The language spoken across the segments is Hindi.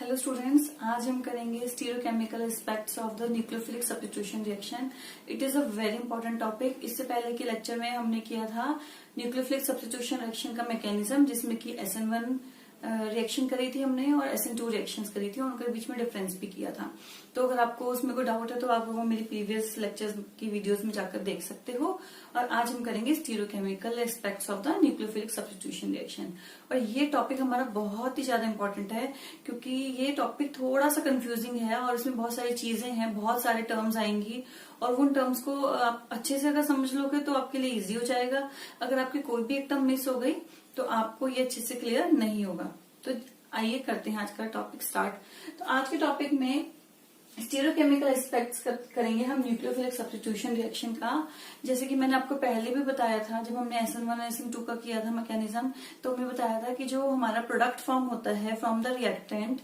हेलो स्टूडेंट्स, आज हम करेंगे stereochemical aspects of the nucleophilic substitution reaction. It is a very important topic. इससे पहले के लेक्चर में हमने किया था न्यूक्लियोफिलिक सब्स्टिट्यूशन रिएक्शन का मैकेनिज्म, जिसमें कि SN1 रिएक्शन करी थी हमने और SN2 रिएक्शंस करी थी और उनके बीच में डिफरेंस भी किया था। तो अगर आपको उसमें कोई डाउट है तो आप वो मेरी प्रीवियस लेक्चर्स की वीडियोस में जाकर देख सकते हो। और आज हम करेंगे stereochemical aspects of the nucleophilic substitution reaction. और ये टॉपिक हमारा बहुत ही ज्यादा इंपॉर्टेंट है, क्योंकि ये टॉपिक थोड़ा सा कंफ्यूजिंग है और इसमें बहुत सारी चीजें हैं, बहुत सारे टर्म्स आएंगी और उन टर्म्स को आप अच्छे से अगर समझ लोगे तो आपके लिए इजी हो जाएगा। अगर आपकी कोई भी एक टर्म मिस हो गई तो आपको ये अच्छे से क्लियर नहीं होगा। तो आइए करते हैं आज का टॉपिक स्टार्ट। तो आज के टॉपिक में स्टीरियोकेमिकल एस्पेक्ट्स करेंगे हम न्यूक्लियोफिलिक सब्स्टिट्यूशन रिएक्शन का। जैसे कि मैंने आपको पहले भी बताया था, जब हमने SN1 और SN2 का किया था मैकेनिज्म, तो हमने बताया था कि जो हमारा प्रोडक्ट फॉर्म होता है फ्रॉम द रिएक्टेंट,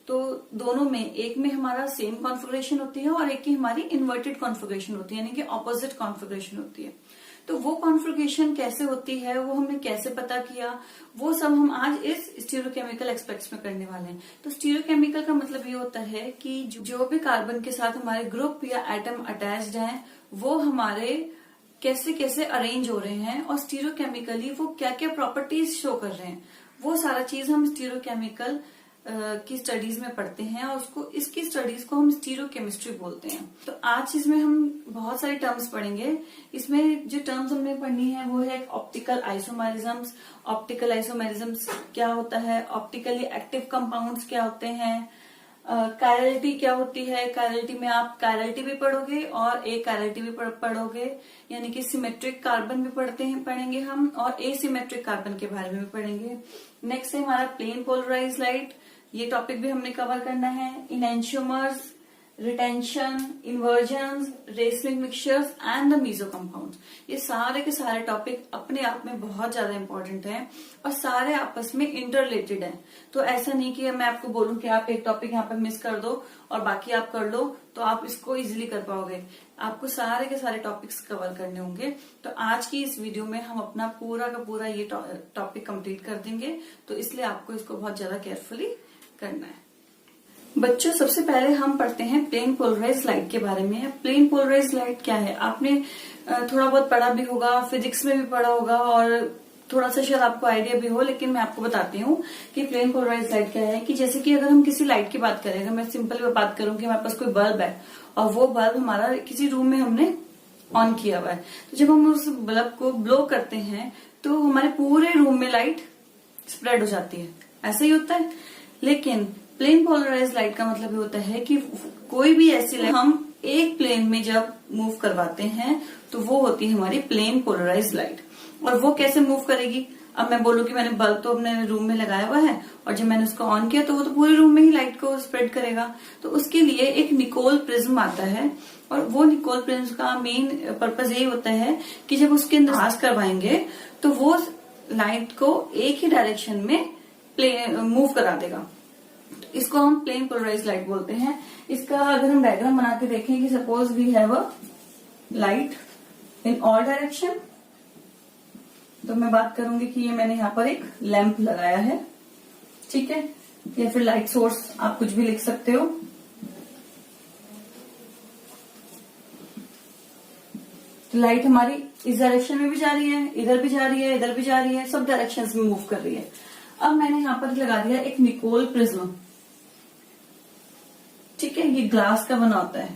तो दोनों में एक में हमारा सेम कॉन्फ़िगरेशन होती है और एक की हमारी इन्वर्टेड कॉन्फ़िगरेशन होती है, यानी कि ऑपोजिट कॉन्फ़िगरेशन होती है। तो वो कॉन्फ़िगरेशन कैसे होती है, वो हमने कैसे पता किया, वो सब हम आज इस स्टीरियोकेमिकल एस्पेक्ट्स में करने वाले हैं। तो स्टीरियोकेमिकल का मतलब ये होता है कि जो भी कार्बन के साथ हमारे ग्रुप या एटम अटैच्ड हैं, वो हमारे कैसे कैसे अरेंज हो रहे हैं और स्टीरियोकेमिकली वो क्या क्या प्रॉपर्टीज शो कर रहे हैं, वो सारा चीज हम स्टीरियोकेमिकल की स्टडीज में पढ़ते हैं और इसकी स्टडीज को हम स्टीरियोकेमिस्ट्री बोलते हैं। तो आज इसमें हम बहुत सारे टर्म्स पढ़ेंगे। इसमें जो टर्म्स हमने पढ़नी है वो है ऑप्टिकल आइसोमेरिज्म्स। ऑप्टिकल आइसोमेरिज्म्स क्या होता है, ऑप्टिकली एक्टिव कंपाउंड्स क्या होते हैं, कायरलिटी क्या होती है। कायरलिटी में आप कायरलिटी भी पढ़ोगे और एकायरलिटी भी पढ़ोगे, यानी कि सिमेट्रिक कार्बन भी पढ़ेंगे हम और एसिमेट्रिक कार्बन के बारे में भी पढ़ेंगे। नेक्स्ट है हमारा प्लेन पोलराइज्ड लाइट, ये टॉपिक भी हमने कवर करना है। Enantiomers, retention, inversion, racemic mixtures and the meso compounds, ये सारे के सारे टॉपिक अपने आप में बहुत ज्यादा इंपॉर्टेंट हैं और सारे आपस में इंटररिलेटेड हैं। तो ऐसा नहीं कि मैं आपको बोलूं कि आप एक टॉपिक यहाँ पे मिस कर दो और बाकी आप कर लो तो आप इसको इजीली कर पाओगे। आपको सारे के सारे टॉपिक्स कवर करने होंगे। तो आज की इस वीडियो में हम अपना पूरा का पूरा ये टॉपिक कंप्लीट कर देंगे, तो इसलिए आपको इसको बहुत ज्यादा केयरफुली करना है। बच्चों, सबसे पहले हम पढ़ते हैं प्लेन पोलराइज्ड लाइट के बारे में। प्लेन पोलराइज्ड लाइट क्या है, आपने थोड़ा बहुत पढ़ा भी होगा, फिजिक्स में भी पढ़ा होगा और थोड़ा सा शायद आपको आइडिया भी हो, लेकिन मैं आपको बताती हूँ कि प्लेन पोलराइज्ड लाइट क्या है। कि जैसे कि अगर हम किसी लाइट की बात करें, अगर मैं सिंपल बात करूं कि हमारे पास कोई बल्ब है और वो बल्ब हमारा किसी रूम में हमने ऑन किया हुआ है, तो जब हम उस बल्ब को ब्लो करते हैं तो हमारे पूरे रूम में लाइट स्प्रेड हो जाती है, ऐसा ही होता है। लेकिन प्लेन पोलराइज्ड लाइट का मतलब ये होता है कि कोई भी ऐसी लाइट हम एक प्लेन में जब मूव करवाते हैं तो वो होती है हमारी प्लेन पोलराइज्ड लाइट। और वो कैसे मूव करेगी, अब मैं बोलूं कि मैंने बल्ब तो अपने रूम में लगाया हुआ है और जब मैंने उसको ऑन किया तो वो तो पूरे रूम में ही लाइट को स्प्रेड करेगा। तो उसके लिए एक निकोल प्रिज्म आता है और वो निकोल प्रिज्म का मेन पर्पज यही होता है कि जब उसके अंदर पास करवाएंगे तो वो लाइट को एक ही डायरेक्शन में मूव करा देगा। इसको हम प्लेन पोलराइज्ड लाइट बोलते हैं। इसका अगर हम डायग्राम बना के देखें कि suppose we have a light in all direction, तो मैं बात करूंगी कि ये मैंने यहाँ पर एक लैंप लगाया है, ठीक है, या फिर लाइट सोर्स, आप कुछ भी लिख सकते हो। तो लाइट हमारी इस डायरेक्शन में भी जा रही है, इधर भी जा रही है, इधर भी जा रही है, सब डायरेक्शंस में मूव कर रही है। अब मैंने यहाँ पर लगा दिया एक निकोल प्रिज्म, ठीक है, ये ग्लास का बना होता है,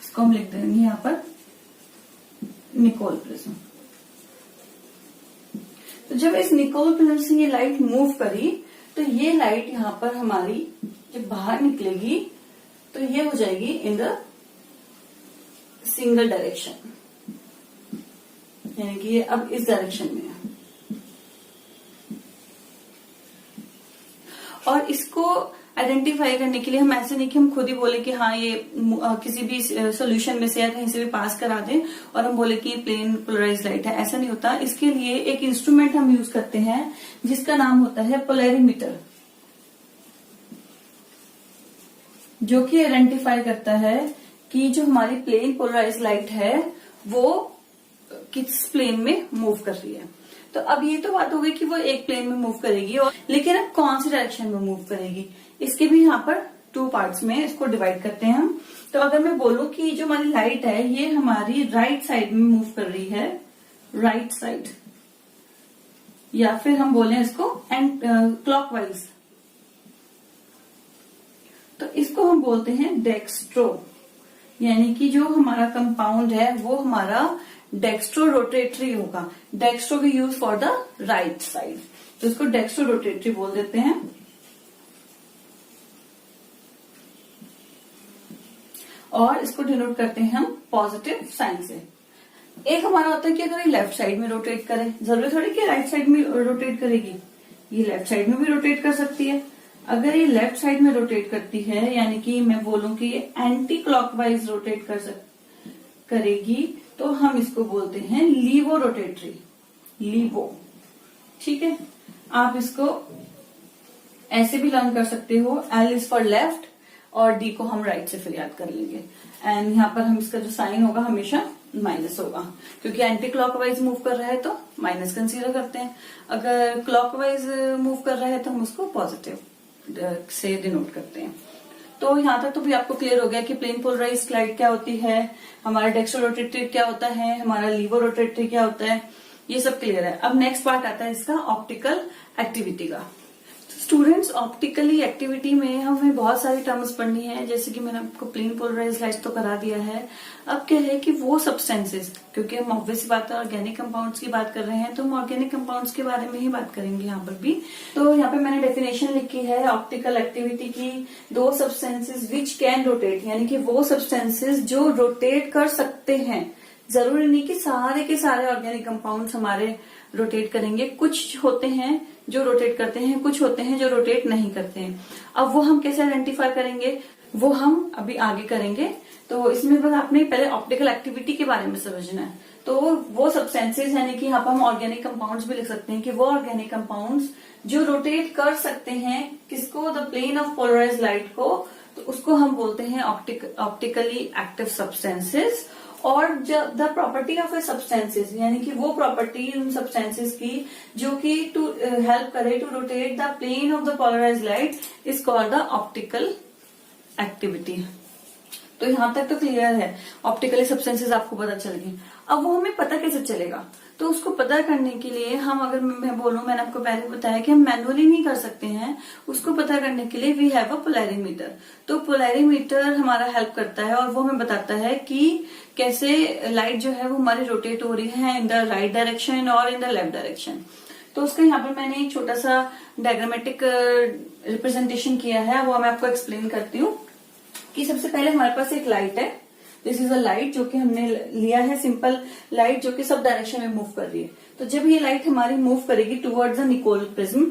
इसको हम लिख देंगे यहाँ पर निकोल प्रिज्म। तो जब इस निकोल प्रिज्म से ये लाइट मूव करी तो ये लाइट यहाँ पर हमारी जब बाहर निकलेगी तो ये हो जाएगी इन द सिंगल डायरेक्शन, यानी कि ये अब इस डायरेक्शन में है। और इसको आइडेंटिफाई करने के लिए हम ऐसे नहीं कि हम खुद ही बोले कि हाँ ये किसी भी सोल्यूशन में से या कहीं से भी पास करा दें और हम बोले कि ये प्लेन पोलराइज्ड लाइट है, ऐसा नहीं होता। इसके लिए एक इंस्ट्रूमेंट हम यूज करते हैं जिसका नाम होता है पोलैरिमीटर, जो कि आइडेंटिफाई करता है कि जो हमारी प्लेन पोलराइज्ड लाइट है वो किस प्लेन में मूव कर रही है। तो अब ये तो बात हो गई कि वो एक प्लेन में मूव करेगी, और लेकिन अब कौन सी डायरेक्शन में मूव करेगी, इसके भी यहाँ पर 2 पार्ट्स में इसको डिवाइड करते हैं हम। तो अगर मैं बोलूं कि जो हमारी लाइट है ये हमारी राइट साइड में मूव कर रही है, राइट साइड, या फिर हम बोलें इसको क्लॉकवाइज, तो इसको हम बोलते हैं डेक्स्ट्रो, यानी कि जो हमारा कंपाउंड है वो हमारा डेक्स्ट्रो रोटेटरी होगा। Dextro we use for the right side, तो इसको डेक्स्ट्रो रोटेटरी बोल देते हैं। और इसको डिनोट करते हैं हम पॉजिटिव साइन से। एक हमारा होता है कि अगर ये लेफ्ट साइड में रोटेट करे, जरूरी थोड़ी कि राइट साइड में रोटेट करेगी, ये लेफ्ट साइड में भी रोटेट कर सकती है। अगर ये लेफ्ट साइड में रोटेट करती है, यानी कि मैं बोलूं कि ये एंटी क्लॉकवाइज रोटेट करेगी, तो हम इसको बोलते हैं लीवो रोटेटरी, लीवो। ठीक है, आप इसको ऐसे भी लर्न कर सकते हो, एल इज फॉर लेफ्ट और डी को हम राइट से फिर याद कर लेंगे। एंड यहाँ पर हम इसका जो साइन होगा हमेशा माइनस होगा, क्योंकि एंटी क्लॉकवाइज मूव कर रहा है तो माइनस कंसीडर करते हैं, अगर क्लॉकवाइज मूव कर रहा है तो हम उसको पॉजिटिव से डिनोट करते हैं। तो यहाँ तक तो भी आपको क्लियर हो गया कि प्लेन पोलराइज्ड लाइट क्या होती है, हमारा डेक्स्ट्रो रोटेटरी क्या होता है, हमारा लीवो रोटेटरी क्या होता है, ये सब क्लियर है। अब नेक्स्ट पार्ट आता है इसका ऑप्टिकल एक्टिविटी का। स्टूडेंट्स, ऑप्टिकली एक्टिविटी में हमें बहुत सारी टर्म्स पढ़नी है, जैसे कि मैंने आपको प्लेन पोलराइज्ड लाइट तो करा दिया है। अब क्या है कि वो सब्सटेंसेस, क्योंकि हम ऑब्वियस बात है ऑर्गेनिक कंपाउंड्स की बात कर रहे हैं, तो हम ऑर्गेनिक कंपाउंड्स के बारे में ही बात करेंगे यहाँ पर भी। तो यहाँ पे मैंने डेफिनेशन लिखी है ऑप्टिकल एक्टिविटी की, 2 सब्सटेंसेज विच कैन रोटेट, यानी कि वो सब्सटेंसेज जो रोटेट कर सकते हैं। जरूरी नहीं कि सारे के सारे ऑर्गेनिक कंपाउंड्स हमारे रोटेट करेंगे, कुछ होते हैं जो रोटेट करते हैं, कुछ होते हैं जो रोटेट नहीं करते हैं। अब वो हम कैसे आइडेंटिफाई करेंगे, वो हम अभी आगे करेंगे। तो इसमें बस आपने पहले ऑप्टिकल एक्टिविटी के बारे में समझना है। तो वो सब्सटेंसेज, यानी कि यहाँ पर हम ऑर्गेनिक कंपाउंड्स भी लिख सकते हैं कि वो ऑर्गेनिक कंपाउंड्स जो रोटेट कर सकते हैं किसको, the plane of polarized light को, तो उसको हम बोलते हैं ऑप्टिकली एक्टिव सब्सटेंसेज। और the property of a substances, यानी कि वो प्रॉपर्टी उन सब्सटेंसेस की जो कि टू हेल्प करे to rotate the plane of the polarized light, is called the optical activity. तो यहां तक तो क्लियर है, ऑप्टिकली सब्सटेंसेस आपको पता चल गई। अब वो हमें पता कैसे चलेगा, तो उसको पता करने के लिए हम, अगर मैं बोलूं, मैंने आपको पहले बताया कि हम मैनुअली नहीं कर सकते हैं, उसको पता करने के लिए वी हैव अ पोलैरिमीटर। तो पोलैरिमीटर हमारा हेल्प करता है और वो हमें बताता है कि कैसे लाइट जो है वो हमारी रोटेट हो रही है इन द राइट डायरेक्शन और इन द लेफ्ट डायरेक्शन। तो उसका यहाँ पर मैंने एक छोटा सा डायग्रामेटिक रिप्रेजेंटेशन किया है, वो मैं आपको एक्सप्लेन करती हूँ। कि सबसे पहले हमारे पास एक लाइट है, दिस इज अ लाइट जो कि हमने लिया है, सिंपल लाइट जो कि सब डायरेक्शन में मूव कर रही है। तो जब ये लाइट हमारी मूव करेगी टुवर्ड्स द निकोल प्रिज्म,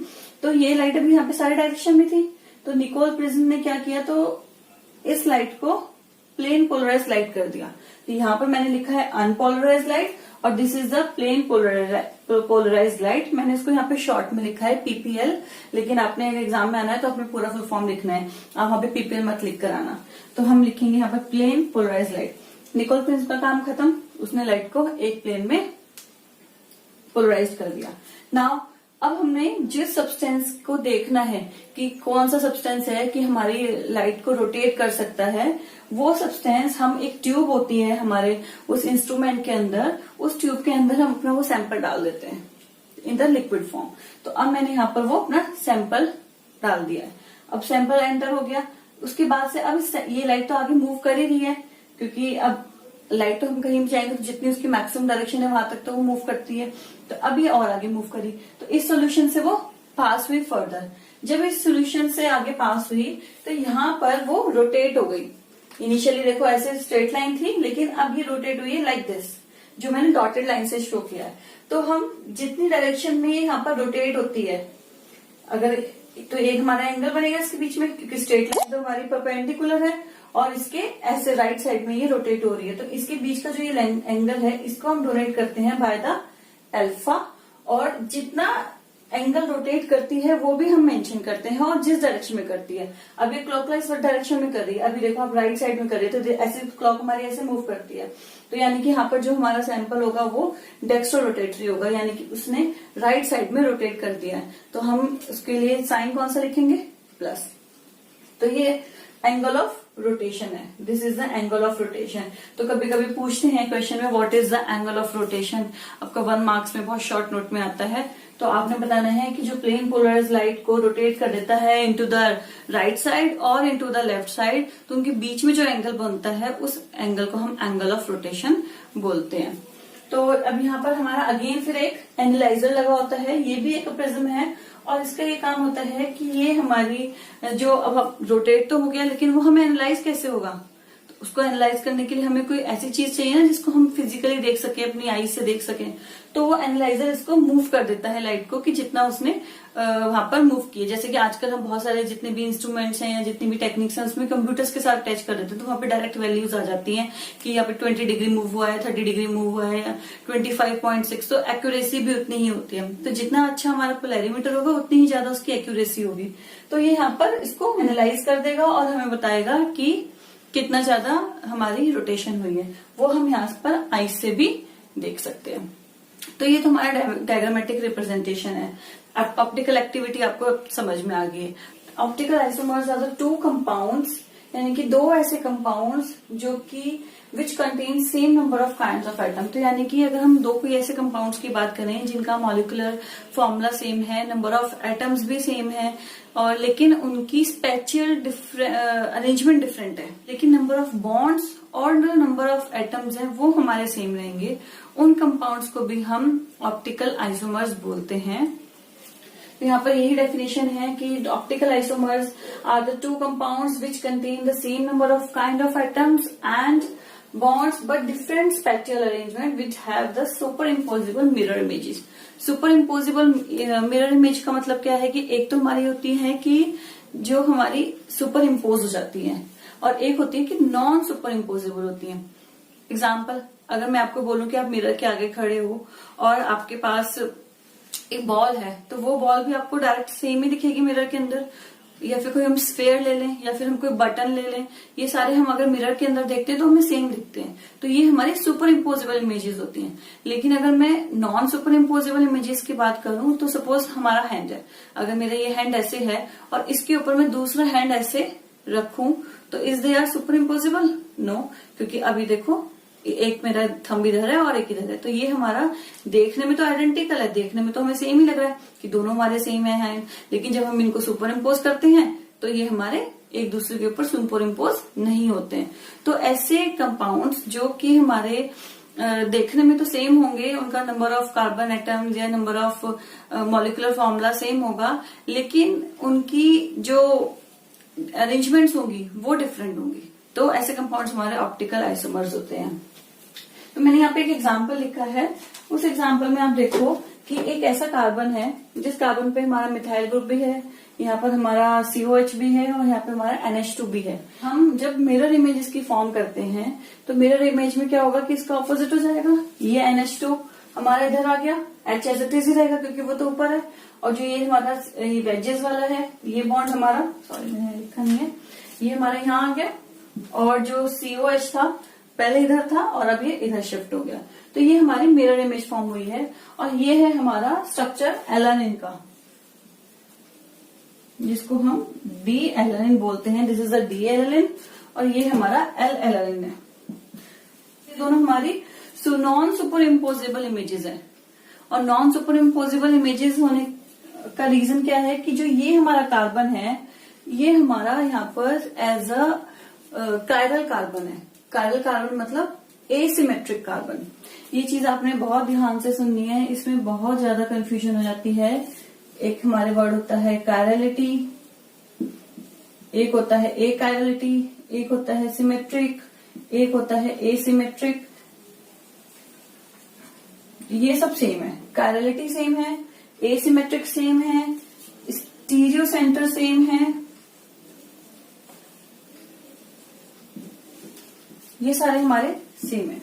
तो ये लाइट अभी यहाँ पे सारे डायरेक्शन में थी, तो निकोल प्रिज्म ने क्या किया, तो इस लाइट को प्लेन पोलराइज्ड लाइट कर दिया। तो यहाँ पर मैंने लिखा है अनपोलराइज्ड लाइट और this is the plane polarised light. मैंने इसको यहाँ पे शॉर्ट में लिखा है पीपीएल, लेकिन आपने अगर एग्जाम में आना है तो आपने पूरा फुल फॉर्म लिखना है, आप वहां पे पीपीएल मत लिख कर आना। तो हम लिखेंगे यहाँ पर plane polarised light. Nicol prism का काम खत्म, उसने लाइट को एक प्लेन में पोलराइज कर दिया। नाउ अब हमने जिस सब्सटेंस को देखना है कि कौन सा सब्सटेंस है कि हमारी लाइट को रोटेट कर सकता है, वो सब्सटेंस हम, एक ट्यूब होती है हमारे उस इंस्ट्रूमेंट के अंदर, उस ट्यूब के अंदर हम अपना वो सैंपल डाल देते हैं इन द लिक्विड फॉर्म। तो अब मैंने यहाँ पर वो अपना सैंपल डाल दिया है। अब सैंपल एंटर हो गया, उसके बाद से अब ये लाइट तो आगे मूव कर ही रही है, क्योंकि अब लाइट तो हम कहीं भी जाएंगे तो जितनी उसकी मैक्सिमम डायरेक्शन है वहां तक तो वो मूव करती है। तो अब ये और आगे मूव करी, तो इस सोल्यूशन से वो पास हुई फर्दर। जब इस सोल्यूशन से आगे पास हुई तो यहाँ पर वो रोटेट हो गई। इनिशियली देखो ऐसे स्ट्रेट लाइन थी, लेकिन अब ये रोटेट हुई है लाइक दिस, जो मैंने डॉटेड लाइन से शो किया है। तो हम जितनी डायरेक्शन में यहाँ पर रोटेट होती है, अगर तो एक हमारा एंगल बनेगा इसके बीच में, क्योंकि स्ट्रेट लाइन तो हमारी परपेंडिकुलर है और इसके ऐसे राइट साइड में ये रोटेट हो रही है। तो इसके बीच का जो ये एंगल है इसको हम डोनेट करते हैं बाय द अल्फा। और जितना एंगल रोटेट करती है वो भी हम मेंशन करते हैं, और जिस डायरेक्शन में करती है। अब ये क्लॉकवाइज डायरेक्शन में कर रही है, अभी देखो आप राइट साइड में कर रही है, तो ऐसे क्लॉक हमारी ऐसे मूव करती है, तो यानी कि यहाँ पर जो हमारा सैंपल होगा वो डेक्स्ट्रो रोटेटरी होगा, यानी कि उसने राइट साइड में रोटेट कर दिया है। तो हम उसके लिए साइन कौन सा लिखेंगे? प्लस। तो ये एंगल ऑफ रोटेशन है, this is the angle of rotation. तो कभी कभी पूछते हैं क्वेश्चन में what is the angle of rotation, आपका 1 मार्क्स में बहुत शॉर्ट नोट में आता है। तो आपने बताना है कि जो प्लेन पोलराइज लाइट को रोटेट कर देता है इनटू द राइट साइड और इनटू द लेफ्ट साइड, तो उनके बीच में जो एंगल बनता है उस एंगल को हम एंगल ऑफ रोटेशन बोलते हैं। तो अब यहाँ पर हमारा अगेन फिर एक एनालाइजर लगा होता है, ये भी एक प्रिज्म है, और इसका ये काम होता है कि ये हमारी जो अब रोटेट तो हो गया, लेकिन वो हमें एनालाइज कैसे होगा? तो उसको एनालाइज करने के लिए हमें कोई ऐसी चीज चाहिए ना जिसको हम फिजिकली देख सके, अपनी आई से देख सके। तो वो एनालाइजर इसको मूव कर देता है लाइट को, कि जितना उसने वहां पर मूव किए। जैसे कि आजकल हम बहुत सारे जितने भी इंस्ट्रूमेंट्स हैं या जितनी भी टेक्निक्स हैं उसमें कंप्यूटर्स के साथ अटैच कर देते हैं, तो वहां पे डायरेक्ट वैल्यूज आ जाती हैं कि यहाँ पे 20 डिग्री मूव हुआ है, 30 डिग्री मूव हुआ है, या 25.6। तो एक्यूरेसी भी उतनी ही होती है। तो जितना अच्छा हमारा पोलैरिमीटर होगा उतनी ही ज्यादा उसकी एक्यूरेसी होगी। तो ये यहाँ पर इसको एनालाइज कर देगा और हमें बताएगा कि कितना ज्यादा हमारी रोटेशन हुई है। वो हम यहाँ पर आई से भी देख सकते हैं। तो ये तो हमारा डायग्रामेटिक रिप्रेजेंटेशन है। अब ऑप्टिकल एक्टिविटी आपको समझ में आ गई है। Optical isomers are the 2 compounds, यानी कि 2 ऐसे कंपाउंड्स जो कि which contain same number of kinds of atom. तो यानी कि अगर हम 2 कोई ऐसे कंपाउंड्स की बात करें जिनका मॉलिक्यूलर फॉर्मूला सेम है, नंबर ऑफ एटम्स भी सेम है, और लेकिन उनकी स्पेशियल अरेंजमेंट डिफरेंट है, लेकिन नंबर ऑफ बॉन्ड्स और जो नंबर ऑफ एटम्स हैं वो हमारे सेम रहेंगे, उन कंपाउंड्स को भी हम ऑप्टिकल आइसोमर्स बोलते हैं। तो यहाँ पर यही डेफिनेशन है कि optical isomers are the 2 compounds which contain the same number of kind of atoms and bonds but different spatial arrangement which have the superimposable mirror images। Superimposable mirror image का मतलब क्या है कि एक तो हमारी होती है कि जो हमारी सुपर इम्पोज हो जाती है, और एक होती है कि नॉन सुपर इम्पोजेबल होती है। एग्जाम्पल, अगर मैं आपको बोलूं कि आप मिरर के आगे खड़े हो और आपके पास एक बॉल है, तो वो बॉल भी आपको डायरेक्ट सेम ही दिखेगी मिरर के अंदर, या फिर कोई हम स्फेयर ले लें या फिर हम कोई बटन ले लें, ये सारे हम अगर मिरर के अंदर देखते हैं तो हमें सेम दिखते हैं। तो ये हमारी सुपर इम्पोजेबल इमेजेस होती हैं। लेकिन अगर मैं नॉन सुपर इम्पोजेबल इमेजेस की बात करूं, तो सपोज हमारा हैंड है, अगर मेरा ये हैंड ऐसे है और इसके ऊपर मैं दूसरा हैंड ऐसे रखूं, तो is they are superimposable? No, क्योंकि अभी देखो एक मेरा थंब इधर है और एक इधर है, तो ये हमारा देखने में तो आइडेंटिकल है, देखने में तो हमें सेम ही लग रहा है कि दोनों हमारे सेम है हैंड, लेकिन जब हम इनको सुपर इम्पोज करते हैं तो ये हमारे एक दूसरे के ऊपर सुपर इम्पोज नहीं होते हैं। तो ऐसे कंपाउंड्स जो कि हमारे देखने में तो सेम होंगे, उनका नंबर ऑफ कार्बन एटम्स या number of molecular formula same होगा, लेकिन उनकी जो अरेंजमेंट्स होंगी वो डिफरेंट होंगी। तो ऐसे कंपाउंड्स हमारे ऑप्टिकल आइसोमर्स होते हैं। तो मैंने यहाँ पे एक एग्जाम्पल लिखा है, उस एग्जाम्पल में आप देखो कि एक ऐसा कार्बन है जिस कार्बन पे हमारा मिथाइल ग्रुप भी है, यहाँ पर हमारा COH भी है और यहाँ पे हमारा NH2 भी है। हम जब मिरर इमेज इसकी फॉर्म करते हैं तो मिरर इमेज में क्या होगा कि इसका ऑपोजिट हो जाएगा, ये NH2 हमारा इधर आ गया, H एज इट इज ही रहेगा क्योंकि वो तो ऊपर है, और जो ये हमारा वेजेस वाला है ये बॉन्ड हमारा, सॉरी मैंने लिखा नहीं है, ये हमारा यहाँ आ गया, और जो COH था पहले इधर था और अब ये इधर शिफ्ट हो गया। तो ये हमारी मिरर इमेज फॉर्म हुई है, और ये है हमारा स्ट्रक्चर एलानिन का, जिसको हम डी एलानिन बोलते हैं। This is a D alanine, और ये हमारा एल एलानिन है। ये दोनों हमारी नॉन सुपर इम्पोजेबल इमेजेस है, और नॉन सुपर इम्पोजेबल इमेजेस होने का रीजन क्या है कि जो ये हमारा कार्बन है ये हमारा यहाँ पर एज अ कायरल कार्बन है। कायरल कार्बन मतलब एसिमेट्रिक कार्बन। ये चीज आपने बहुत ध्यान से सुननी है, इसमें बहुत ज्यादा कंफ्यूजन हो जाती है। एक हमारे वर्ड होता है कायरलिटी, एक होता है अकायरलिटी, एक होता है सिमेट्रिक, एक होता है एसिमेट्रिक। ये सब सेम है, कायरलिटी सेम है, एसिमेट्रिक सेम है, स्टीरियो सेंटर सेम है, ये सारे हमारे सेम है।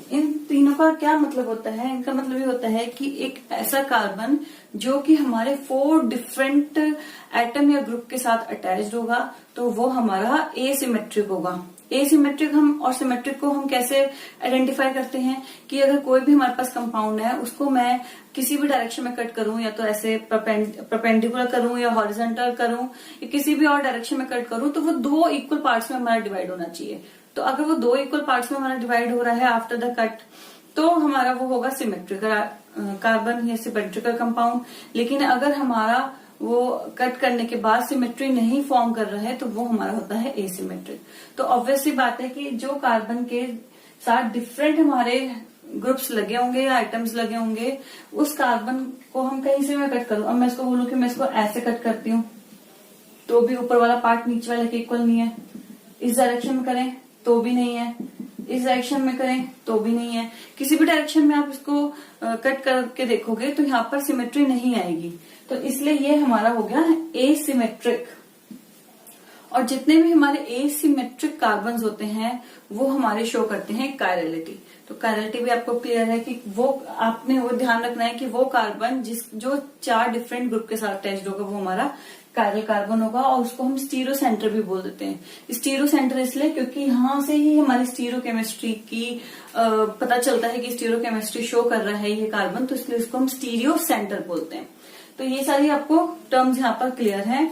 इन तीनों का क्या मतलब होता है? इनका मतलब ये होता है कि एक ऐसा कार्बन जो कि हमारे 4 डिफरेंट एटम या ग्रुप के साथ अटैच्ड होगा, तो वो हमारा एसिमेट्रिक होगा। एसिमेट्रिक हम और सिमेट्रिक को हम कैसे आइडेंटिफाई करते हैं कि अगर कोई भी हमारे पास कंपाउंड है, उसको मैं किसी भी डायरेक्शन में कट करूं, या तो ऐसे परपेंडिकुलर करूं या हॉरिजॉन्टल करूं या किसी भी और डायरेक्शन में कट करूं, तो वो 2 इक्वल पार्ट्स में हमारा डिवाइड होना चाहिए। तो अगर वो 2 इक्वल पार्ट्स में हमारा डिवाइड हो रहा है आफ्टर द कट, तो हमारा वो होगा सिमेट्रिकल कार्बन या सिमेट्रिकल कंपाउंड। लेकिन अगर हमारा वो कट करने के बाद सिमेट्री नहीं फॉर्म कर रहा है, तो वो हमारा होता है एसिमेट्रिक। तो ऑब्वियसली बात है कि जो कार्बन के साथ डिफरेंट हमारे ग्रुप्स लगे होंगे या आइटम्स लगे होंगे, उस कार्बन को हम कहीं से मैं कट करूं। अब मैं इसको बोलूं कि मैं इसको ऐसे कट करती हूँ, तो भी ऊपर वाला पार्ट नीचे वाले के इक्वल नहीं है। इस डायरेक्शन में करें तो भी नहीं है, इस डायरेक्शन में करें तो भी नहीं है। किसी भी डायरेक्शन में आप इसको कट करके देखोगे तो यहाँ पर सिमेट्री नहीं आएगी। तो इसलिए ये हमारा हो गया एसिमेट्रिक। और जितने भी हमारे एसिमेट्रिक कार्बन्स होते हैं वो हमारे शो करते हैं कायरलिटी। तो कायरलिटी भी आपको क्लियर है कि वो आपने वो ध्यान रखना है कि वो कार्बन जो 4 डिफरेंट ग्रुप के साथ अटैच्ड होगा वो हमारा कायरल कार्बन होगा। और उसको हम स्टीरियो सेंटर भी बोल देते हैं। स्टीरियो सेंटर इसलिए क्योंकि यहाँ से ही हमारी स्टीरियो केमिस्ट्री की पता चलता है कि स्टीरियो केमिस्ट्री शो कर रहा है ये कार्बन, तो इसलिए इसको हम स्टीरियो सेंटर बोलते हैं। तो ये सारी आपको टर्म्स यहाँ पर क्लियर है।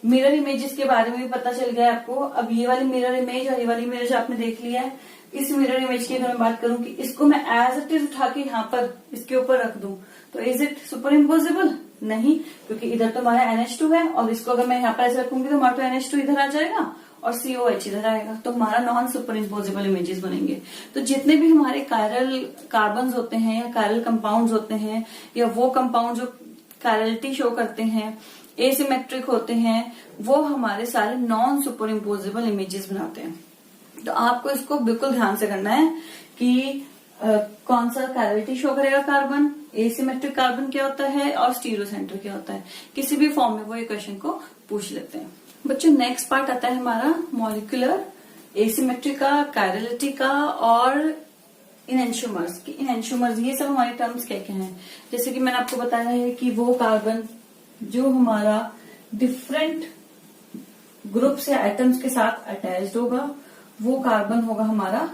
मिरर इमेजेस के बारे में भी पता चल गया है आपको। अब ये वाली मिरर इमेज और ये वाली इमेज आपने देख लिया है। इस मिरर इमेज की अगर मैं बात करूं कि इसको मैं एज इट इज उठा के यहाँ पर इसके ऊपर रख दूं, तो इज इट सुपर इम्पोसिबल? नहीं, क्योंकि इधर तो हमारा NH2 है और इसको अगर मैं यहाँ पर ऐसे रखूंगी तो हमारा तो NH2 इधर आ जाएगा और COH इधर आएगा, तो हमारा नॉन सुपर इम्पोसिबल इमेजेस बनेंगे। तो जितने भी हमारे कायरल कार्बन होते हैं या कायरल कंपाउंड होते हैं या वो कंपाउंड जो कायरलिटी शो करते हैं, एसिमेट्रिक होते हैं, वो हमारे सारे नॉन सुपर इम्पोजिबल इमेजेस बनाते हैं। तो आपको इसको बिल्कुल ध्यान से करना है कि कौन सा कायरलिटी शो करेगा कार्बन, एसिमेट्रिक कार्बन क्या होता है और स्टीरियो सेंटर क्या होता है। किसी भी फॉर्म में वो ये क्वेश्चन को पूछ लेते हैं। बच्चों नेक्स्ट पार्ट आता है हमारा मॉलिक्यूलर एसिमेट्रिक का, कायरलिटी का और इनएंशियोमर्स की। इनएंशियोमर्स ये सब हमारे टर्म्स क्या क्या हैं। जैसे कि मैंने आपको बताया है कि वो कार्बन जो हमारा डिफरेंट ग्रुप से एटम्स के साथ अटैच्ड होगा, वो कार्बन होगा हमारा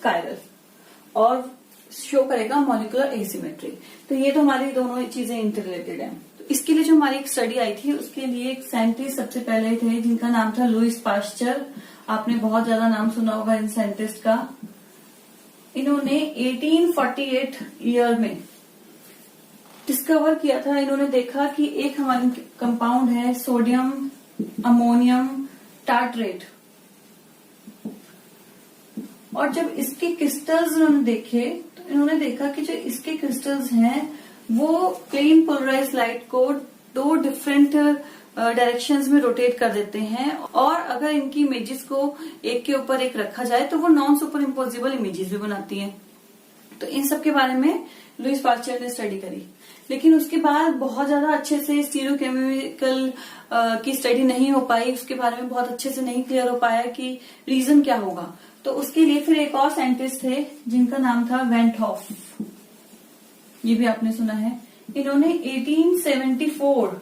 कायरल और शो करेगा मॉलिक्यूलर एसिमेट्री। तो ये तो हमारी दोनों चीजें इंटररिलेटेड हैं। तो इसके लिए जो हमारी एक स्टडी आई थी, उसके लिए एक साइंटिस्ट सबसे पहले थे जिनका नाम था लुईस पास्चर। आपने बहुत ज्यादा नाम सुना होगा इन साइंटिस्ट का। इन्होंने 1848 ईयर में डिस्कवर किया था। इन्होंने देखा कि एक हमारी कंपाउंड है सोडियम अमोनियम टार्ट्रेट, और जब इसके क्रिस्टल्स उन्होंने देखे तो इन्होंने देखा कि जो इसके क्रिस्टल्स हैं वो प्लेन पोलराइज लाइट को 2 डिफरेंट डायरेक्शंस में रोटेट कर देते हैं, और अगर इनकी इमेजेस को एक के ऊपर एक रखा जाए तो वो नॉन सुपर इम्पोजिबल इमेजेस भी बनाती हैं। तो इन सब के बारे में लुईस पास्चर ने स्टडी करी। लेकिन उसके बाद बहुत ज्यादा अच्छे से स्टीरियो केमिकल की स्टडी नहीं हो पाई, उसके बारे में बहुत अच्छे से नहीं क्लियर हो पाया कि रीजन क्या होगा। तो उसके लिए फिर एक और साइंटिस्ट थे जिनका नाम था वेंट हॉफ, ये भी आपने सुना है। इन्होंने 1874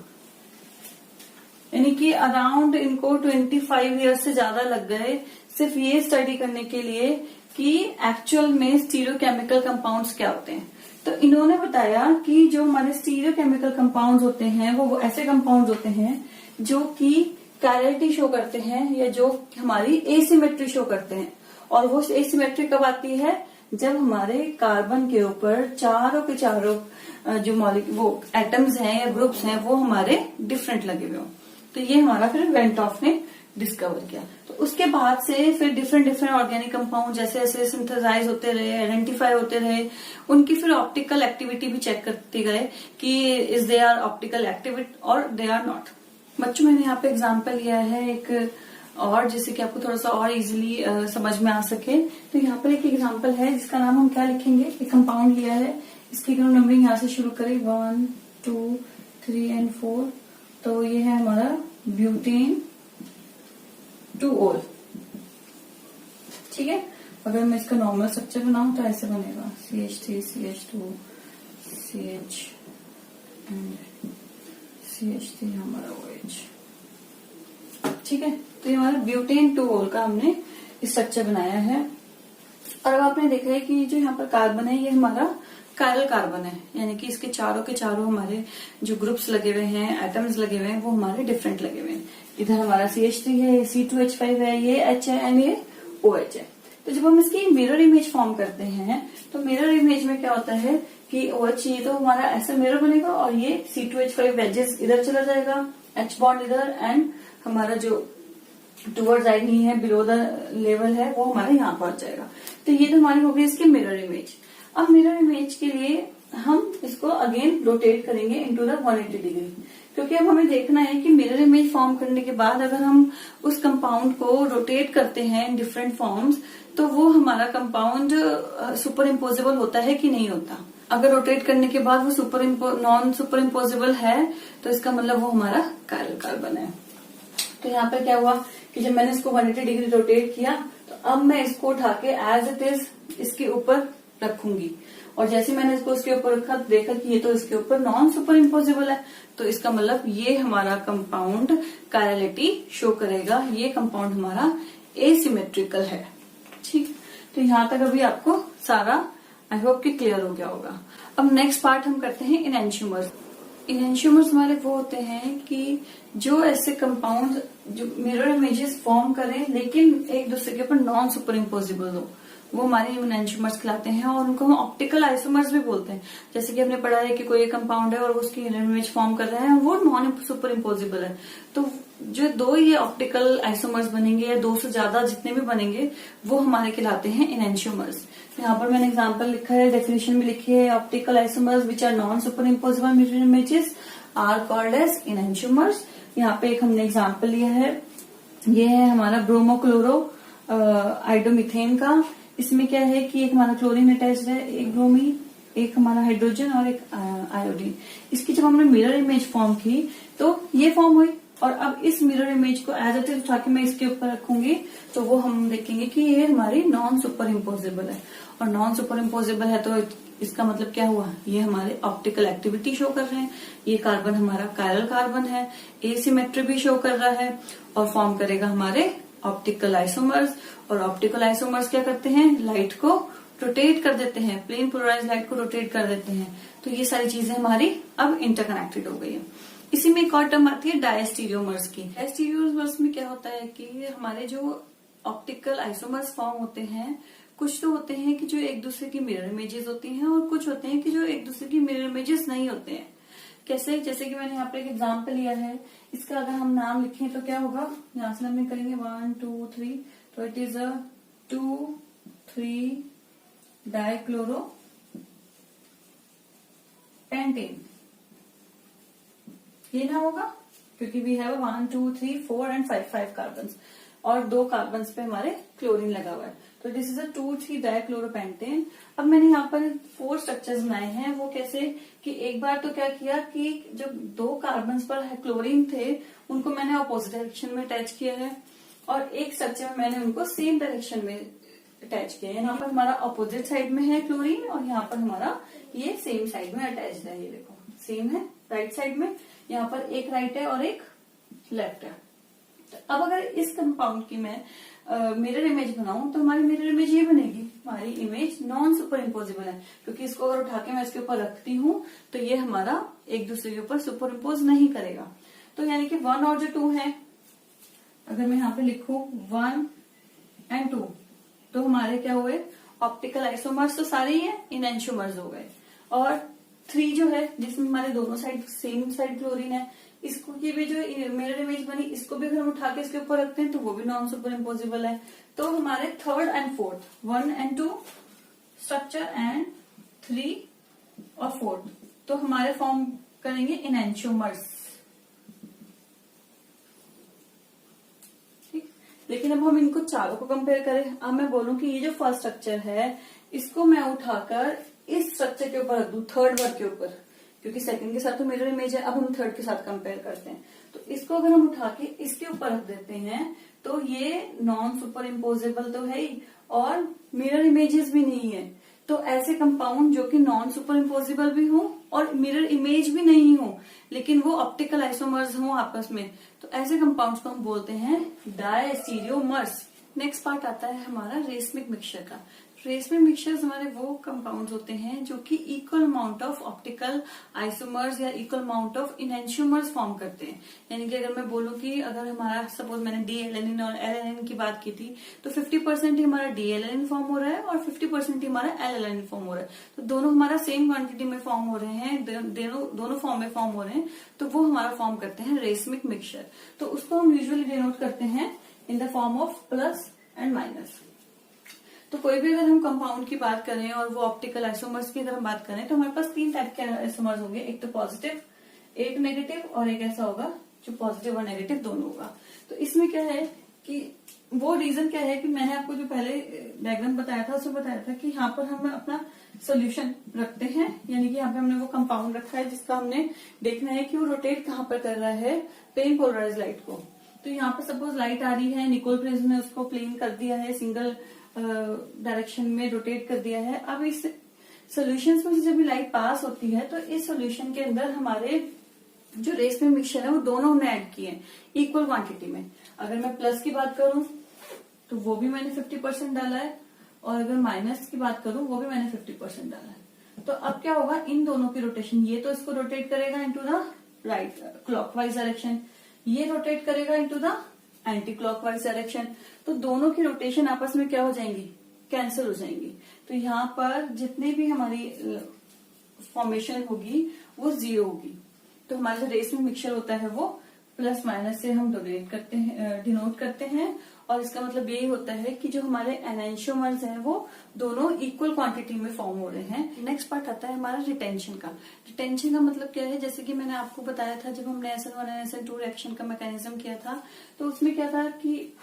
यानी कि अराउंड इनको 25 ईयर्स से ज्यादा लग गए सिर्फ ये स्टडी करने के लिए कि एक्चुअल में स्टीरियोकेमिकल कंपाउंड्स क्या होते हैं। तो इन्होंने बताया कि जो हमारे स्टीरियोकेमिकल कंपाउंड्स होते हैं वो ऐसे कंपाउंड्स होते हैं जो कि कायरलिटी शो करते हैं या जो हमारी एसिमेट्री शो करते हैं। और वो एसिमेट्री कब आती है? जब हमारे कार्बन के ऊपर चारों के चारों जो वो एटम्स हैं या ग्रुप्स हैं वो हमारे डिफरेंट लगे हुए हों। तो ये हमारा फिर वेंट हॉफ ने डिस्कवर किया। तो उसके बाद से फिर डिफरेंट ऑर्गेनिक कंपाउंड जैसे जैसे सिंथेसाइज होते रहे, आइडेंटिफाई होते रहे, उनकी फिर ऑप्टिकल एक्टिविटी भी चेक करते गए कि is they are optical activity और दे आर नॉट। बच्चों मैंने यहाँ पे एग्जाम्पल लिया है एक और, जिससे कि आपको थोड़ा सा और इजीली समझ में आ सके। तो यहाँ पर एक एग्जाम्पल है जिसका नाम हम क्या लिखेंगे, एक कंपाउंड लिया है, इसकी नंबरिंग यहाँ से शुरू करें 1 2 3 एंड 4। तो ये है हमारा ब्यूटेन 2 ओल, ठीक है। अगर मैं इसका नॉर्मल स्ट्रक्चर बनाऊं तो ऐसे बनेगा CH3 CH2 CH and CH3 हमारा OH। ठीक है, तो ये हमारा ब्यूटेन 2 का हमने स्ट्रक्चर बनाया है। और अब आपने देखा है कि जो यहाँ पर कार्बन है ये हमारा कायरल कार्बन है, यानी कि इसके चारों के चारों हमारे जो ग्रुप्स लगे हुए हैं, एटम्स लगे हुए हैं, वो हमारे डिफरेंट लगे हुए हैं। इधर हमारा CH3 है, C2H5 है, ये H है एंड ये OH है। तो जब हम इसकी मिरर इमेज फॉर्म करते हैं तो मिरर इमेज में क्या होता है कि OH ये तो हमारा ऐसा मिरर बनेगा और ये C2H5 वेजेस इधर चला जाएगा, H बॉन्ड इधर, एंड हमारा जो टूवर्ड्स आइड नहीं है, बिलो द लेवल है, वो हमारे यहाँ पहुंच जाएगा। तो ये तो हमारी हो गई इसकी मिरर इमेज। अब मिरर इमेज के लिए हम इसको अगेन रोटेट करेंगे इनटू द 180 डिग्री, क्योंकि अब हमें देखना है कि मिरर इमेज फॉर्म करने के बाद अगर हम उस कंपाउंड को रोटेट करते हैं इन डिफरेंट फॉर्म्स तो वो हमारा कंपाउंड सुपर इम्पोजेबल होता है कि नहीं होता। अगर रोटेट करने के बाद वो नॉन सुपर इम्पोजेबल है तो इसका मतलब वो हमारा कायरल कार्बन है। तो यहाँ पे क्या हुआ कि जब मैंने इसको 180 डिग्री रोटेट किया तो अब मैं इसको उठा के एज इट इज इसके ऊपर रखूंगी, और जैसे मैंने इसको उसके ऊपर रखा देखा कि ये तो इसके ऊपर नॉन सुपर इम्पोजेबल है, तो इसका मतलब ये हमारा कंपाउंड कायरलिटी शो करेगा, ये कंपाउंड हमारा एसिमेट्रिकल है। ठीक, तो यहाँ तक अभी आपको सारा आई होप कि क्लियर हो गया होगा। अब नेक्स्ट पार्ट हम करते हैं इनएंशियोमर्स। इनएंशियोमर्स हमारे वो होते हैं कि जो ऐसे कंपाउंड जो मिरर इमेजेस फॉर्म करें लेकिन एक दूसरे के ऊपर नॉन सुपर इम्पोजिबल हो, वो हमारे इनएंशियोमर्स कहलाते हैं, और उनको हम ऑप्टिकल आइसोमर्स भी बोलते हैं। जैसे कि हमने पढ़ा है कि कोई एक कंपाउंड है और उसकी इमेज फॉर्म कर रहा है, वो नॉन सुपर इम्पोजिबल है, तो जो दो ये ऑप्टिकल आइसोमर्स बनेंगे या दो से ज्यादा जितने भी बनेंगे वो हमारे कहलाते हैं इनएंशियोमर्स। यहाँ पर मैंने एग्जांपल लिखा है, डेफिनेशन भी लिखी है, optical isomers which are non super imposable mirror images are called as enantiomers. यहाँ पे एक हमने एग्जाम्पल लिया है, ये है हमारा ब्रोमोक्लोरो आइडोमिथेन का। इसमें क्या है कि एक हमारा क्लोरीन अटैच्ड है, एक ब्रोमीन, एक हमारा हाइड्रोजन और एक आयोडीन। इसकी जब हमने मिरर इमेज फॉर्म की तो ये फॉर्म हुई, और अब इस मिरर इमेज को एज इट इज उठा के मैं इसके ऊपर रखूंगी तो वो हम देखेंगे कि ये हमारी नॉन सुपर इम्पोजेबल है, और नॉन सुपर इम्पोजेबल है तो इसका मतलब क्या हुआ, ये हमारे ऑप्टिकल एक्टिविटी शो कर रहे हैं। ये कार्बन हमारा कायरल कार्बन है, एसिमेट्री भी शो कर रहा है, और फॉर्म करेगा हमारे ऑप्टिकल आइसोमर्स। और ऑप्टिकल आइसोमर्स क्या करते हैं, लाइट को रोटेट कर देते हैं, प्लेन पोलराइज लाइट को रोटेट कर देते हैं। तो ये सारी चीजें हमारी अब इंटरकनेक्टेड हो गई है। इसी में एक और टर्म आती है डायस्टीरियोमर्स की। डायस्टीरियोमर्स में क्या होता है कि हमारे जो ऑप्टिकल आइसोमर्स फॉर्म होते हैं, कुछ तो होते हैं कि जो एक दूसरे की मिरर इमेजेस होती हैं, और कुछ होते हैं कि जो एक दूसरे की मिरर इमेजेस नहीं होते हैं। कैसे, जैसे कि मैंने यहाँ पे एक एग्जाम्पल लिया है, इसका अगर हम नाम लिखें तो क्या होगा, यहाँ से हम करेंगे 1 2 3, तो इट इज 2,3 डाइक्लोरो पेंटेन, ये ना होगा, क्योंकि वी हैव 1 2 3 4 एंड 5 कार्बन, और 2 कार्बन पे हमारे क्लोरीन लगा हुआ है, तो दिस इज 2,3 डाइक्लोरोपेंटेन। अब मैंने यहाँ पर 4 स्ट्रक्चर्स बनाए हैं। वो कैसे कि एक बार तो क्या किया कि जब 2 कार्बन पर क्लोरीन थे उनको मैंने अपोजिट डायरेक्शन में अटैच किया है, और एक स्ट्रक्चर में मैंने उनको सेम डायरेक्शन में अटैच किया है। यहाँ पर हमारा अपोजिट साइड में है क्लोरीन, और यहाँ पर हमारा ये सेम साइड में अटैच है। ये देखो सेम है राइट साइड में, यहाँ पर एक राइट है और एक लेफ्ट है। अब अगर इस कंपाउंड की मैं मिरर इमेज बनाऊं तो हमारी मिरर इमेज ये बनेगी, हमारी इमेज नॉन सुपर इम्पोजिबल है, क्योंकि इसको अगर उठा के मैं इसके ऊपर रखती हूँ तो ये हमारा एक दूसरे के ऊपर सुपर इम्पोज नहीं करेगा। तो यानी कि 1 और जो 2 है, अगर मैं यहाँ पे लिखूं 1 एंड 2, तो हमारे क्या हुए, ऑप्टिकल आइसोमर्स तो सारे ही है, इनएंशियोमर्स हो गए। और 3 जो है जिसमें हमारे दोनों साइड सेम साइड क्लोरीन है, इसको की भी जो मिरर इमेज बनी, इसको भी अगर हम उठा के इसके ऊपर रखते हैं तो वो भी नॉन सुपर इम्पोजिबल है। तो हमारे 3rd and 4th 1 and 2 structure and 3 और 4th, तो हमारे फॉर्म करेंगे इनएंशियोमर्स। ठीक, लेकिन अब हम इनको चारों को कंपेयर करें। अब मैं बोलूं कि ये जो फर्स्ट स्ट्रक्चर है इसको मैं उठाकर इस स्ट्रक्चर के ऊपर रख दूं, 3rd वर्ग के ऊपर, क्योंकि सेकंड के साथ तो मिरर इमेज है। अब हम 3rd के साथ कंपेयर करते हैं, तो इसको अगर हम उठा के इसके ऊपर रख देते हैं तो ये नॉन सुपर इम्पोजेबल तो है ही, और मिरर इमेजेस भी नहीं है। तो ऐसे कंपाउंड जो कि नॉन सुपर इम्पोजिबल भी हो और मिरर इमेज भी नहीं हो, लेकिन वो ऑप्टिकल आइसोमर्स हो आपस में, तो ऐसे कंपाउंड्स को हम बोलते हैं डायस्टीरियोमर्स। नेक्स्ट पार्ट आता है हमारा रेसमिक मिक्सचर का। रेसमिक मिक्सचर्स हमारे वो कंपाउंड्स होते हैं जो कि equal amount of optical isomers या इक्वल अमाउंट ऑफ इनहेंशियोमर्स फॉर्म करते हैं। यानी कि अगर मैं बोलूं कि अगर हमारा सपोज मैंने डी एलेनिन और एल एलेनिन की बात की थी, तो 50% ही हमारा डी एलेनिन फॉर्म हो रहा है और 50% ही हमारा एल एलेनिन फॉर्म हो रहा है। तो दोनों हमारा सेम क्वांटिटी में फॉर्म हो रहे हैं, दोनों फॉर्म में फॉर्म हो रहे हैं, तो वो हमारा फॉर्म करते हैं रेसमिक मिक्सचर। तो उसको हम यूजुअली डिनोट करते हैं in the form of plus and minus. तो कोई भी अगर हम कंपाउंड की बात करें और वो ऑप्टिकल आइसोमर्स की अगर हम बात करें, तो हमारे पास 3 टाइप के आइसोमर्स होंगे, एक तो पॉजिटिव, एक नेगेटिव और एक ऐसा होगा जो पॉजिटिव और नेगेटिव दोनों होगा। तो इसमें क्या है कि वो रीजन क्या है कि मैंने आपको जो पहले डायग्राम बताया था उसमें बताया था कि यहाँ पर हम अपना सोल्यूशन रखते हैं, यानी कि यहाँ पे हमने वो कंपाउंड रखा है जिसका हमने देखना है कि वो रोटेट कहाँ पर कर रहा है प्लेन पोलराइज लाइट को। तो यहाँ पर सपोज लाइट आ रही है, निकोल प्रिज्म ने उसको प्लेन कर दिया है, सिंगल डायरेक्शन में रोटेट कर दिया है। अब इस सॉल्यूशंस में से जब लाइट पास होती है, तो इस सॉल्यूशन के अंदर हमारे जो रेसमिक मिक्सचर है वो दोनों हमने ऐड किए हैं इक्वल क्वांटिटी में। अगर मैं प्लस की बात करूं तो वो भी मैंने 50% डाला है, और अगर माइनस की बात करूं वो भी मैंने 50% डाला है। तो अब क्या होगा, इन दोनों की रोटेशन, ये तो इसको रोटेट करेगा into the right clockwise direction, ये रोटेट करेगा into the anti clockwise direction. तो दोनों की रोटेशन आपस में क्या हो जाएंगी, कैंसिल हो जाएंगी। तो यहाँ पर जितने भी हमारी फॉर्मेशन होगी वो 0 होगी। तो हमारा जो रेसमिक मिक्सचर होता है वो प्लस माइनस से हम डिनोट करते हैं, और इसका मतलब यही होता है कि जो हमारे एनहेंशियोमर्स हैं वो दोनों इक्वल क्वांटिटी में फॉर्म हो रहे हैं। नेक्स्ट पार्ट आता है हमारा रिटेंशन का। रिटेंशन का मतलब क्या है, जैसे कि मैंने आपको बताया था जब हमने SN1 और SN2 रिएक्शन का मैकेनिज्म किया था, तो उसमें क्या था कि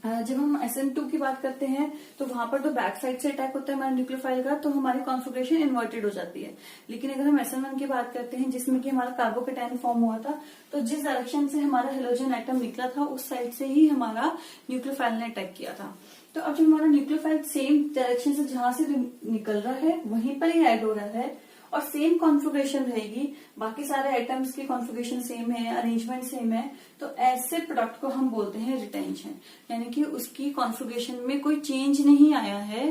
जब हम SN2 की बात करते हैं तो वहां पर तो बैक साइड से अटैक होता है हमारे न्यूक्लियोफाइल का, तो हमारी कॉन्फिगरेशन इन्वर्टेड हो जाती है। लेकिन अगर हम SN1 की बात करते हैं जिसमें कि हमारा कार्बोकेटायन फॉर्म हुआ था, तो जिस डायरेक्शन से हमारा हेलोजन एटम निकला था उस साइड से ही हमारा न्यूक्लियोफाइल ने अटैक किया था। तो अब जब हमारा न्यूक्लियोफाइल सेम डायरेक्शन से जहां से निकल रहा है वहीं पर ही ऐड हो रहा है और सेम कॉन्फ़िगरेशन रहेगी, बाकी सारे आइटम्स की कॉन्फ़िगरेशन सेम है, अरेंजमेंट सेम है, तो ऐसे प्रोडक्ट को हम बोलते हैं रिटेंशन। यानी कि उसकी कॉन्फ़िगरेशन में कोई चेंज नहीं आया है,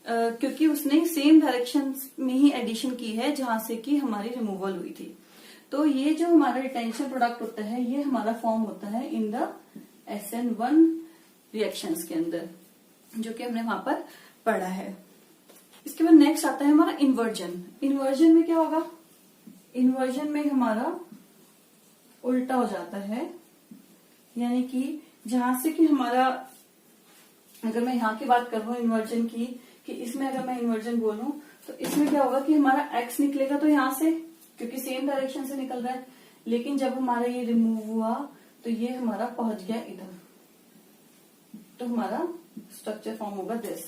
क्योंकि उसने सेम डायरेक्शन में ही एडिशन की है जहां से कि हमारी रिमूवल हुई थी। तो ये जो हमारा रिटेंशन प्रोडक्ट होता है ये हमारा फॉर्म होता है इन द SN1 रिएक्शंस के अंदर, जो कि हमने वहां पर पढ़ा है। इसके बाद नेक्स्ट आता है हमारा इन्वर्जन। इन्वर्जन में क्या होगा, इन्वर्जन में हमारा उल्टा हो जाता है, यानी कि जहां से कि हमारा, अगर मैं यहाँ की बात करूं इन्वर्जन की, कि इसमें अगर मैं इन्वर्जन बोलूं तो इसमें क्या होगा कि हमारा एक्स निकलेगा तो यहां से, क्योंकि सेम डायरेक्शन से निकल रहा है, लेकिन जब हमारा ये रिमूव हुआ तो ये हमारा पहुंच गया इधर, तो हमारा स्ट्रक्चर फॉर्म होगा दिस,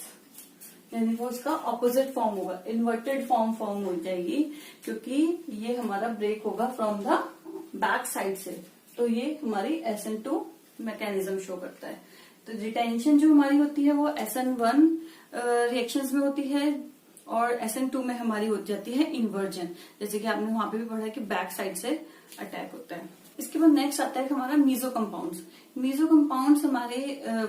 यानी वो इसका ऑपोजिट फॉर्म होगा, इन्वर्टेड फॉर्म हो जाएगी, क्योंकि ये हमारा ब्रेक होगा फ्रॉम द बैक साइड से। तो ये हमारी SN2 मैकेनिज्म शो करता है। तो रिटेंशन जो हमारी होती है वो SN1 रिएक्शंस में होती है, और SN2 में हमारी हो जाती है इन्वर्जन, जैसे कि आपने वहां पे भी पढ़ा है कि बैक साइड से अटैक होता है। इसके बाद नेक्स्ट आता है हमारा मीजो कंपाउंड्स। मीजो कंपाउंड्स हमारे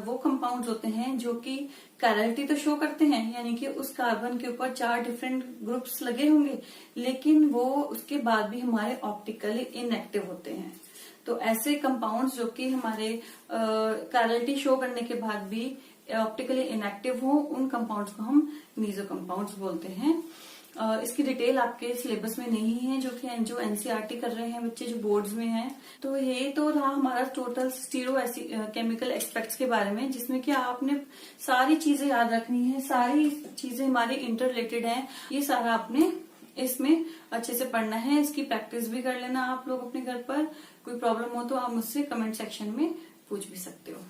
वो कंपाउंड्स होते हैं जो कि कैरलिटी तो शो करते हैं, यानी कि उस कार्बन के ऊपर 4 डिफरेंट ग्रुप्स लगे होंगे, लेकिन वो उसके बाद भी हमारे ऑप्टिकली इनएक्टिव होते हैं। तो ऐसे कंपाउंड्स जो कि हमारे कैरलिटी शो करने के बाद भी ऑप्टिकली इनएक्टिव हो, उन कंपाउंड्स को हम मीजो कंपाउंड्स बोलते हैं। इसकी डिटेल आपके सिलेबस में नहीं है, जो NCERT कर रहे हैं बच्चे, जो बोर्ड्स में हैं। तो ये तो रहा हमारा टोटल स्टीरो केमिकल एस्पेक्ट्स के बारे में, जिसमें कि आपने सारी चीजें याद रखनी है, सारी चीजें हमारे इंटर रिलेटेड हैं, ये सारा आपने इसमें अच्छे से पढ़ना है। इसकी प्रैक्टिस भी कर लेना आप लोग अपने घर पर। कोई प्रॉब्लम हो तो आप मुझसे कमेंट सेक्शन में पूछ भी सकते हो।